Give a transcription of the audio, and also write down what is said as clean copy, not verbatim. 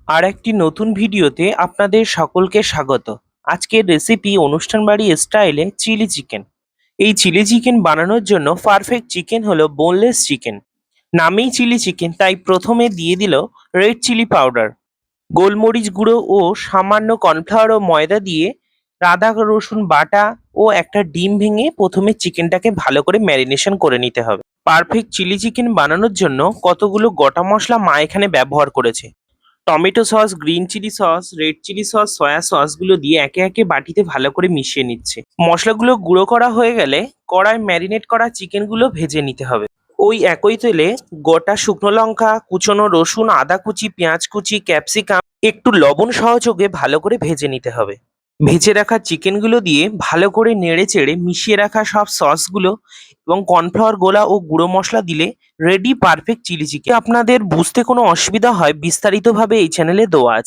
আর একটি নতুন ভিডিওতে আপনাদের সকলকে স্বাগত। আজকের রেসিপি অনুষ্ঠান বাড়ি স্টাইলে চিলি চিকেন। এই চিলি চিকেন বানানোর জন্য পারফেক্ট চিকেন হলো বোনলেস চিকেন। নামেই চিলি চিকেন, তাই প্রথমে দিয়ে দিল রেড চিলি পাউডার, গোলমরিচ গুঁড়ো ও সামান্য কর্নফ্লাওয়ার ও ময়দা দিয়ে আদা রসুন বাটা ও একটা ডিম ভেঙে প্রথমে চিকেনটাকে ভালো করে ম্যারিনেশন করে নিতে হবে। পারফেক্ট চিলি চিকেন বানানোর জন্য কতগুলো গোটা মশলা মা এখানে ব্যবহার করেছে। Tomato sauce, green chilli sauce, red chilli sauce, soya সসগুলো দিয়ে একে একে বাটিতে ভালো করে মিশিয়ে নিচ্ছে। মশলাগুলো গুঁড়ো করা হয়ে গেলে কড়ায় ম্যারিনেট করা চিকেনগুলো ভেজে নিতে হবে। ওই একই তেলে গোটা শুকনো লঙ্কা, কুচনো রসুন, আদা কুচি, পেঁয়াজ কুচি, ক্যাপসিকাম একটু লবণ সহযোগে ভালো করে ভেজে নিতে হবে। ভেজে রাখা চিকেনগুলো দিয়ে ভালো করে নেড়ে চেড়ে মিশিয়ে রাখা সব সসগুলো এবং কর্নফ্লাওয়ার গোলা ও গুঁড়ো মশলা দিলে রেডি পারফেক্ট চিলি চিকেন। আপনাদের বুঝতে কোনো অসুবিধা হয় বিস্তারিতভাবে এই চ্যানেলে দেওয়া আছে।